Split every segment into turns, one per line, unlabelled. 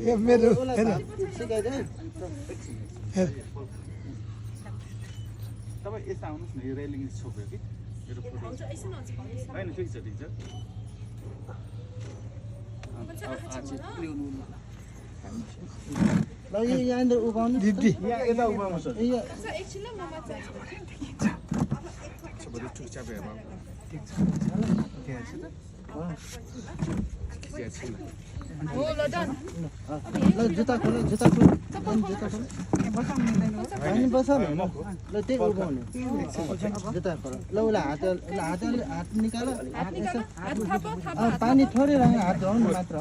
ए मेरो
सिकाइदे
तपाईँ यता आउनुहोस् न यो रेलिङ छोप्यो कि होइन ठिक छ
ल यो यहाँनिर उभाउनु
दिदी
यहाँ यता उभाउनु छ
ल जुत्ता खोल हामी बस ल त्यही उभाउनु जुत्ता खोल ल उसलाई हात निकाल पानी थोरै राख्नु हात धुनु मात्र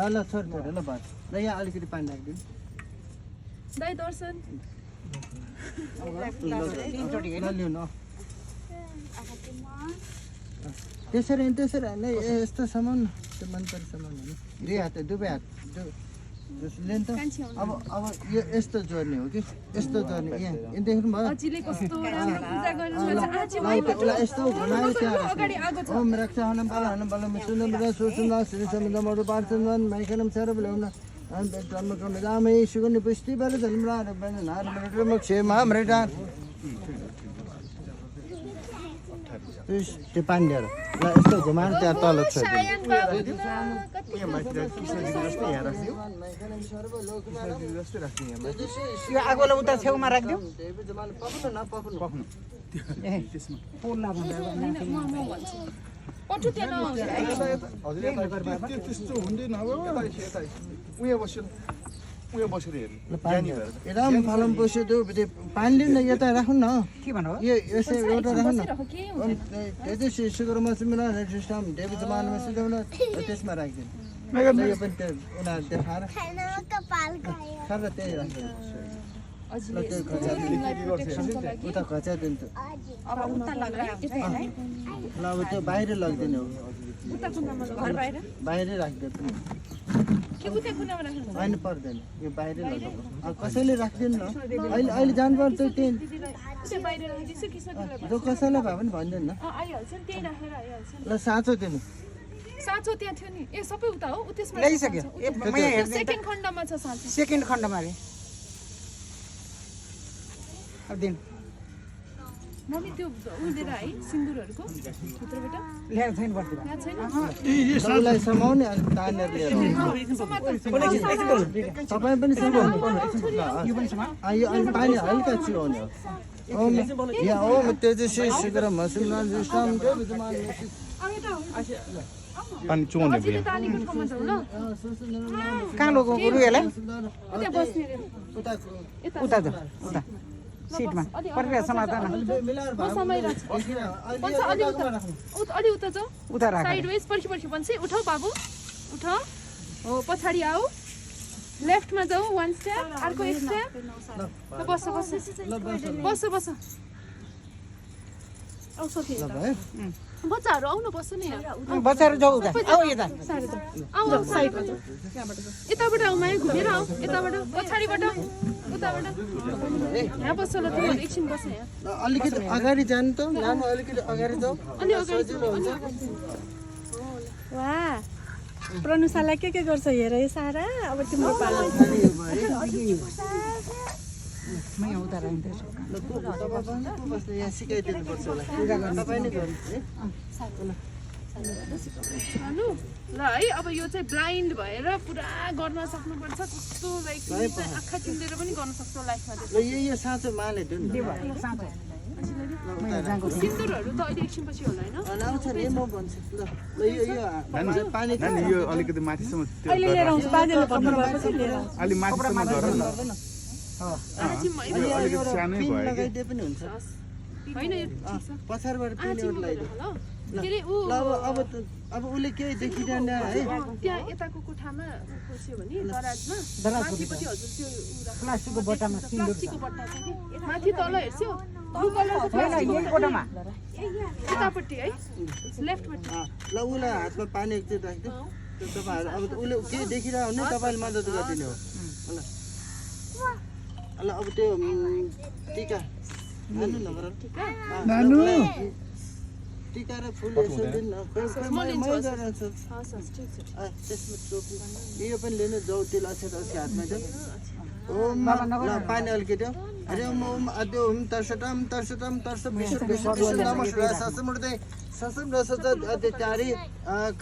ल छोड ल बस ल यहाँ अलिकति पानी राखिदिनु
दाइ दर्शन
लिनु त्यसरी होइन यस्तो सामान त्यो मनपर्ने सामान होइन दुई हात दुवै हात लिनु त अब यो यस्तो जोड्ने हो कि यस्तो जोड्ने यहाँ देख्नु भयो उसलाई यस्तो घुमाएर त्यहाँ ओम रक्षा हनम बलम सुन्दर सुन्दर श्री समुद्र पार्छन् माइकनम सरब ल्याउन रामै सुगन्धि पुष्टि बेला झन् क्षेमा मृटा त्यो पानी लिएर ल यस्तो घुमाएर त्यहाँ तल
यो आगोलाई उता छेउमा राखिदिउँ
त्यस्तो हुँदैन अब उयो बसेर हेर्नु
एकदम फलम पोस्यो त्यो पानी लिनु न यता राख्नु न
के भन्नु
यो यसै एउटा राख्नु न त्यो सुगर मसु मिलाएर सिस्टम डेबी जमानामा सिधाउन त्यसमा राखिदिनु यो पनि त्यो उनीहरू देखाएर खाएर त्यही राख्नु उता खचाइदिन्छ ल अब त्यो बाहिर लगिदिनु हो बाहिरै राखिदिनु होइन पर्दैन यो बाहिरै लगिदिनु कसैले राखिदिनु न अहिले जानुपर्छ त्यही जो कसैलाई भए पनि भनिदिनु न ल साँचो दिनु
साँचो त्यहाँ थियो नि ए सबै उता हो त्यसमा
ल्याइसक्यो
सेकेन्ड खण्डमा छ साँचो
सेकेन्ड खण्डमा रे अब दिन
मम्मी त्यो उडेर है सिन्दुरहरुको भित्रबाट
ल्याएर छैन बर्तिर
यहाँ छैन
सबैलाई समाउने अनि तानेर लिएर तपाईँ पनि समाउनु
यो पनि समा
यो अनि पानी हल्का चिउने हो यहाँ हो तेजस्वी शीघ्र मसुमलान सिस्टम त्यो विद्यमान
पानी चुहाउने भयो
कहाँ लोगो गुरु यसलाई
त्यहाँ बस्ने रे
उता जाऊ उता सिटमा पर्खिरा समात्दैन
अलि उता जाऊ
उता राख
साइड वेज पर्खि बन्छे उठाऊ बाबु उठाऊ हो पछाडि आऊ लेफ्टमा जाऊ वन स्टेप अर्को एक स्टेप बस आउ सोफी बच्चाहरु आउनु बस्नु नि
बच्चाहरु जाऊ उता आऊ यता
आऊ साइडमा जाऊ यताबाट आऊ माया घुमेर आऊ यताबाट पछाडिबाट उताबाट यहाँ बस्छ ल तिमी एकछिन बस यहाँ
अलिकति अगाडि जानु त लामो अलिकति अगाडि जाऊ
अलि अगाडि
वाह प्रनुसालाई के गर्छ हेर है सारा अब तिम्रो पालो
म यहाँ उता राख्दैछु
यहाँ सिकाइदिनु पर्छ होला तपाईँ नै गर्नु
ल है अब यो चाहिँ ब्लाइन्ड भएर पुरा गर्न सक्नुपर्छ कस्तो लाइक आँखा चिम्लेर पनि गर्न सक्छौ लाइफमा
ल यो साँचो माले दिनु
सिन्दुरहरु त अहिले एकछिनपछि होला हैन
आउँछ नि म भन्छु ल यो पानी
यो अलिकति माथिसम्म
अहिले लिएर आउँछु बाजेले भन्नु भएपछि लिएर आउँछु
अलि माथिसम्म धर न अलिकति सानै भयो
लगाइदिए पनि हुन्छ
हैन यो
पछाडबाट पिन एउटा लगाइदिनु
केरे उ
अब उले केही देखिदैन है
त्यहाँ यताको कोठामा खोस्यो भने गराजमा माथिपट्टि हजुर त्यो
प्लास्टिकको बट्टामा
प्लास्टिकको बट्टा छ कि माथि तल हेर्छौ ब्लू कलरको
यही कोठामा
यतापट्टि है लेफ्टपट्टि
ल उलाई हातमा पानी एकचोटि राख्दिनु त्यो तपाईहरु अब उले केही देखिरह्यो भने तपाईले मद्दत गरिदिनु हो ल अब त्यो टीका नानु नम्बर
नानु
टिका र फुल यसो दिन्न मै गरिरहन्छु
हस् हस् ठिक छ
त्यसमा टोपी यो पनि लिनु जौतिल अक्षत उसको हातमा थियो ओम ल पानी अलिकति हरि ओम ओम आद्य ओम तर्षटम तर्षटम तर्ष विष्णु विष्णु विष्णु नमस्कार ससमुर्दै ससम रसत अध्यचारी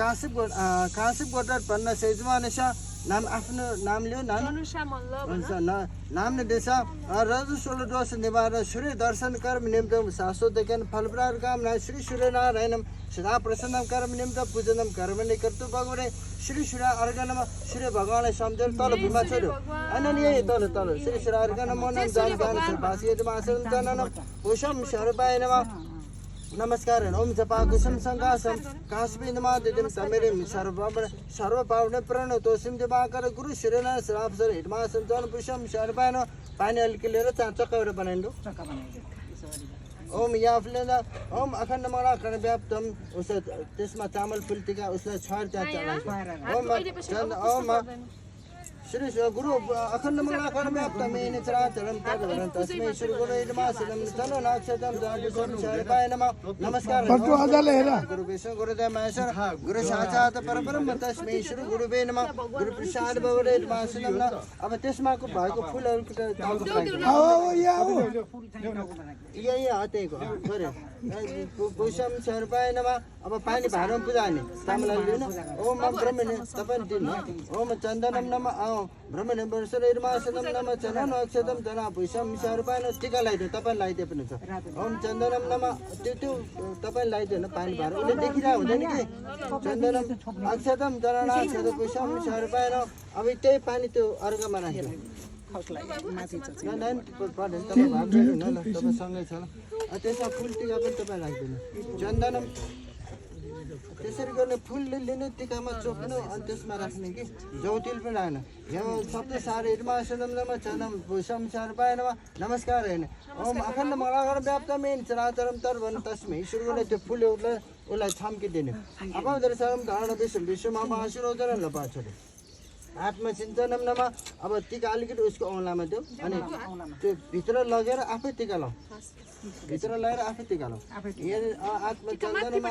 कासिब गोटार पन्न सेजमानस नाम आफ्नो नाम लियो नाम
अनुषा मल्ल
हुन्छ नाम ने देशा रजु 16 दोष निवार सूर्य दर्शन कर्म निमित्त शाश्वत ज्ञान फलप्रद कामना श्री सूर्य नारायणम सदा प्रसन्नम कर्म निमित्त पूजनम कर्म ने कर्तु भगवान श्री सूर्य अर्घनम श्री भगवान सम्झेर तल भूमा छोड्यो अनन्य तल श्री सूर्य अर्घनम नाम जान गान सर्वासित मासम जननम पुषम शरपाय नमः नमस्कार ओम जपा कुसुम संगासम काश्मीरमा दिदिम समेरिम सर्व पावने प्रण तोसिम दिवाकर गुरु श्रीना श्रापसर हिटमा संतन पुषम शरपायन पानी हल्के लिएर चक्काएर बनाइन्दो ओम याफलेना ओम अखण्ड मणा कण व्याप्तम उस त्यसमा चामल फुल्टीका उसलाई छर त्याच ओम श्री गुरु अखण्ड मणा कण व्याप्तम मेन चराचरम तद्वरं तस्मै श्री गुरु नमः तनो नाक्षतम जातुसम शरपाय नमः नमस्कार गुरु विष्णु गुरुदेव महेश्वर गुरु साक्षात् परब्रह्म तस्मै श्री गुरुवे नमः गुरु प्रसाद भवरे नमः अब त्यसमाको भएको फुलहरु यही हातेको गरे पुषम शरपाय नमः अब पानी भारमा पुजाने तामला लिनु ओम ब्रह्मणे तपाईं दिनु ओम चन्दनम नमः ब्रह्मणे वर्षरेर्मासनम नमः चन्दन अक्षतम जना पुषम शरपाय टीका लगाइदिनु तपाईं लगाइदिए पनि छ ओम चन्दनम नमः त्यो तपाईं लगाइदिनु पानी भार उले देखिरा हुँदैन कि चन्दनम अक्षतम जना अक्षत पुषम शरपाय अब त्यही पानी त्यो अर्घमा राख्नु तपाईँसँगै छ त्यसमा फुल टिका पनि तपाईँ राखिदिनु चन्दनम त्यसरी गर्ने फुलले लिने टिकामा चोक्नु अनि त्यसमा राख्ने कि जौतिल पनि राख्नु यो शब्द सारेमा सनममा चन्दम भूषम शरपायनमा नमस्कार होइन ओम अखण्ड मलागर व्याप्त मेन चराचरम तर्वन तस्मै ईश्वरले त्यो फुल उसलाई छम्किदिने अब दर्शनम धारण विश्वमा आशीर्वाद लपा छोडे आत्मचिन्तनम नमा अब टिका अलिकति उसको औँलामा दियो अनि त्यो भित्र लगेर आफै टिका लाऊ भित्र लगेर आफै टिका लाऊ आत्मचन्दनम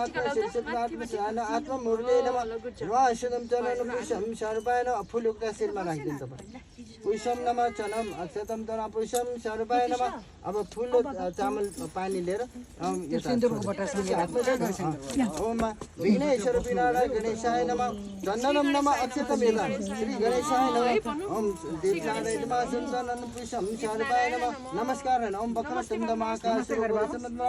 आत्मा मुरली नमा वासनम चनम पुषम शरपायन फुल उक्ता शिरमा राखिदिनु तपाईँ पुषम नमा चनम अक्षतम तना पुषम शरपाय नमा अब फुल चामल पानी लिएर ओम विघ्नेश्वर विनायक गणेशाय नमः चन्दनम नमः अक्षतम यदा श्री गणेशाय नमः ओम दीपनारायण नमः चन्दनम पुषम शरपाय नमः नमस्कार ओम वक्रतुण्ड महाकाय सूर्यवंशनम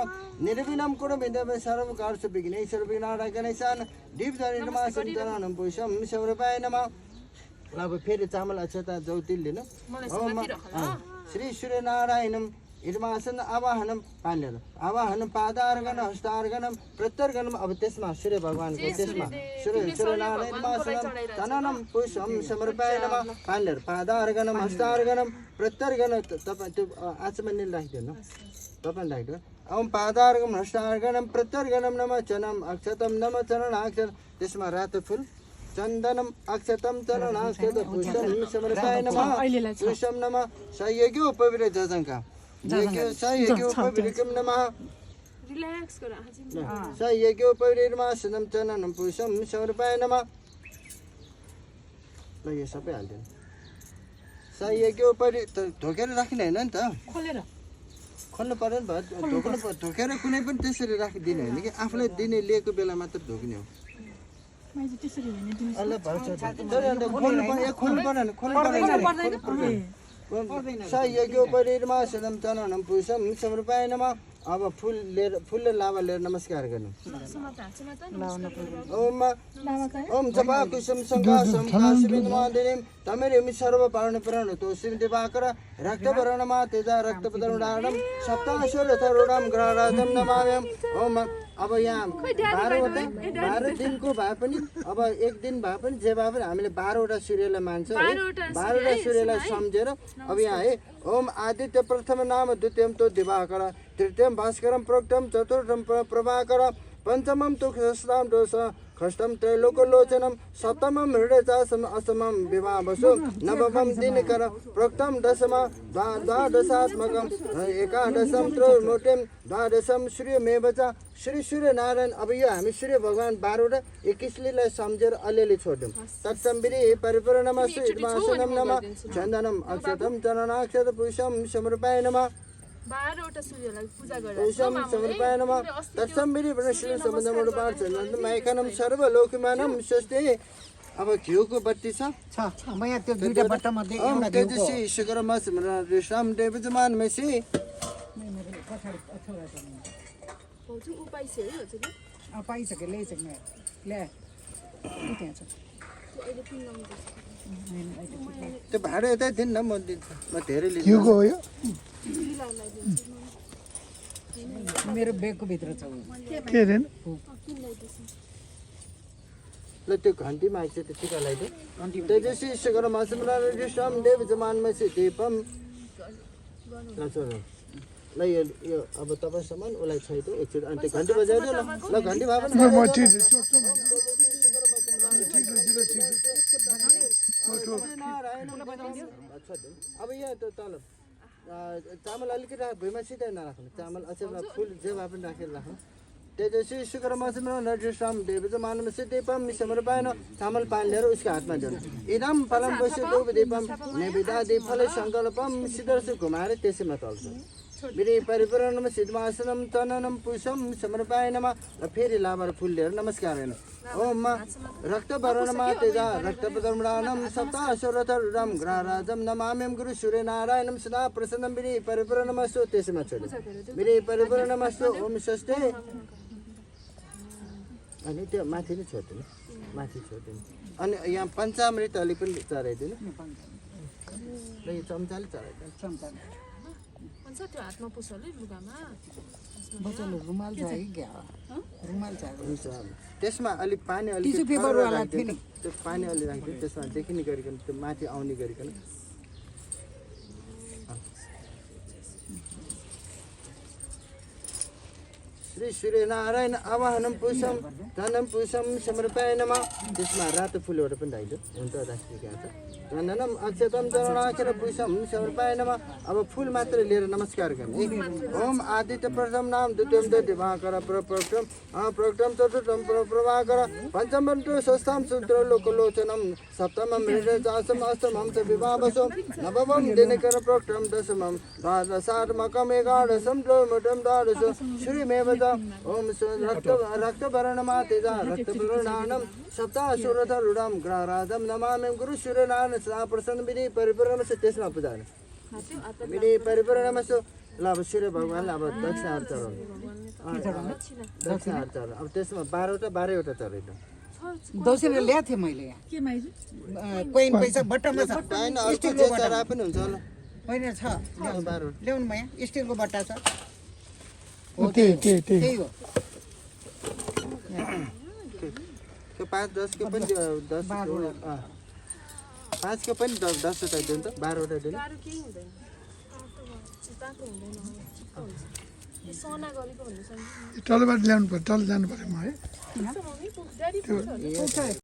निर्विघ्नं कुरु मे देव सर्वकार्येषु विघ्नेश्वर विनायक गणेशाय दीपनारायण नमः चन्दनम पुषम शरपाय नमः अब फेरि चामल अक्षता जौतिल लिनु ओम श्री सूर्यनारायणम इर्मासन आवाहनम पाण्यन आवाहनम पादार्गन हस्तार्गनम प्रत्यर्गनम अब त्यसमा सूर्य भगवानको त्यसमा सूर्यनारायण मासनम तननम पुष्पम समर्पय नमः पाण्यर पादार्गनम हस्तार्गनम प्रत्यर्गन तपाईँ त्यो आचमन राखिदिनु तपाईँ राखिदिनु ओम पादार्गम हस्तार्गनम प्रत्यर्गनम नमः चनम अक्षतम नमः चरण अक्षत त्यसमा रातो फुल चन्दनम अक्षतम चरण अक्षत पुष्पम समर्पय नमः पुष्पम नमः सयज्ञ पवित्र जजंका सयज्ञोपविरकम नमः
रिल्याक्स गर
सयज्ञोपविर्मासनम चननम पुषम समर्पय नमः ल यो सबै हाल्दिनु सयज्ञोपरि ढोकेर राख्ने हैन नि त खोल्नु पर्यो नि भयो ढोकेर कुनै पनि त्यसरी राखिदिने होइन कि आफूलाई दिने लिएको बेला मात्र ढोक्ने हो सयज्ञोपरिर्मासनम चननम पुषम समर्पय नमः अब फुलले लावा लिएर नमस्कार गर्नु ओम ओम जपा कुसुम संगासम काश्मीरमादिनीम तमेरिमि सर्व पावने प्राण तोसिम दिवाकर रक्तवर्णमा तेजा रक्तपदरुणाणम सप्ताश्वर तरुणम ग्रहराजम नमाम्यम ओम अब यहाँ 12 दिनको भए पनि अब एक दिन भए पनि जे भए पनि हामीले 12वटा सूर्यलाई मान्छौँ 12वटा सूर्यलाई सम्झेर अब यहाँ है ओम आदित्य प्रथम नाम द्वितीयम तो दिवाकर तृतीयम भास्करम प्रोक्तम चतुर्थम प्रभाकर पञ्चमं तु खष्टां दोष खष्टं त्रैलोकलोचनं सप्तमं हृदयचासम् अष्टमं विवाहवसु नवमं दिनकर प्रोक्तं दशमा द्वादशात्मकम् एकादशं त्रयोमुर्तिं द्वादशं सूर्यमेव च श्री सूर्यनारायण। अब यो हामी सूर्य भगवान 12 र 21 लीलाई सम्झेर अलिअलि छोड्यौँ। तत्सम्बिरी परिपूर्णमा श्रीमासनं नमः चन्दनम् अक्षतम् चरणाक्षत पुष्पं समर्पयामि नमः
12 वटा सूर्यलाई पूजा गरेर
पुष्पं समर्पयामि नमः तत्सम्बिरी श्री सम्बन्धमूल पाठ माइकनं सर्वलोकमानं स्वस्ति। अब घिउको बत्ती छ
म यहाँ त्यो दुईटा बट्टामध्ये एउटा घिउको
तेजस्वी शुक्रमास रेशम देवजमान मेसी
हजुर उपाइसे है हजुर
पाइसक्यो ल्याइसक्यो ल्या त्यहाँ छ
त्यो भाडा यतै दिन्न म दिन्छु म धेरै लिन्छु
घिउको हो यो
मेरो बेगको भित्र छ
के अरे
ल त्यो घन्टी माग्छ त्यो टिका लगाइदे तेजस्वी शुक्रमास रेशम देवजमान मेसी दीपम ल छोड ल यो अब तपाईँ समान उसलाई छैटो एकचोटि अनि त्यो घन्टी बजाइदियो ल घन्टी भए पनि
म ठिक
अब यहाँ त तल चामल अलिकति राख भुइँमा सिधै नराख्नु चामल अझै फुल जे भए पनि राखेर राख्नु तेजस्वी शुक्रमासमा नरसिंह देवज मानव से दीपम समर्पयान चामल पान लिएर उसको हातमा दिनु इदम फलम बस्यो दो दीपम निवेदा दीपले संकल्पम सिद्धर्स घुमाएर त्यसैमा चल्छ मेरी परिपूर्णम सिद्धमासनम चन्दनम पुष्पम समर्पयान र फेरि लाबर फुल लिएर नमस्कार गर्नु ओम रक्त वर्णमा तेजा रक्त प्रदर्मणानम सप्ताशरथरम ग्रहराजम नमाम्यम गुरु सूर्य नारायणम सदा प्रसन्नम मेरी परिपूर्णमस्तु त्यसैमा छोड्नु मेरी परिपूर्णमस्तु ओम स्वस्ति। अनि त्यो माथि नै छोड्दिनु माथि छोड्दिनु अनि यहाँ पञ्चामृत अलि पनि चढाइदिनु र यो चम्चाले चढाइदिनु
चम्चाले
हुन्छ त्यो हातमा पुछले लुगामा
बच्चाले रुमाल छ कि क्या रुमाल छ
हुन्छ त्यसमा अलि पानी अलि
टिस्यु पेपर वाला थियो नि
त्यो पानी अलि राखिदिनु त्यसमा देखिने गरिकन त्यो माथि आउने गरिकन श्री सूर्यनारायण आवाहनम पुष्पम चन्दनम पुष्पम समर्पयामि नमः त्यसमा रातो फुलबाट पनि राखिदियो हुन्छ राखिदिएको छ चन्दनम अक्षतम चरणाक्षर पुष्पम समर्पयामि नमः। अब फुल मात्र लिएर नमस्कार गर्ने ओम आदित्य प्रथम नाम द्वितीयम दिवाकर प्रप्रक्तम प्रक्तम चतुर्थम प्रभाकर पञ्चमं तु षष्ठं सूत्र लोकलोचनम सप्तमं हृदयचासम अष्टमं च विवाहवसो नवमं दिनकर प्रक्तम दशमं द्वादशात्मकम् एकादशं त्रयोमुर्तिं द्वादश सूर्यमेव च ओम रक्तवर्णमा तेजा रक्तवर्णानं सप्ताशूरथरूढं ग्रहराजं नमाम्यं गुरु सूर्यनारायण सदा प्रसन्न विधि परिपूर्णमस्तु त्यसमा पूजा गर्नु विधि परिपूर्णमस्तु। ल अब सूर्य भगवान्लाई अब दक्षिणाहरू चढाउनु दक्षिणाहरू चढाउनु अब त्यसमा 12वटा चढाइदिनु
दौसरी ल्याएको थिएँ मैले यहाँ कोइन पैसा बट्टामा छ
होइन अर्को जे चढाए पनि हुन्छ होला
होइन छ ल्याउनु म यहाँ स्टिलको बट्टा छ त्यही हो
त्यो 5-10 को पनि 10 5 को पनि 10वटा दिनु त 12वटा दिनु
गाह्रो केही हुँदैन तातो हुँदैन सना गरेको भन्ने
तलबाट ल्याउनु पर्यो तल जानु पर्यो म है
ड्याडी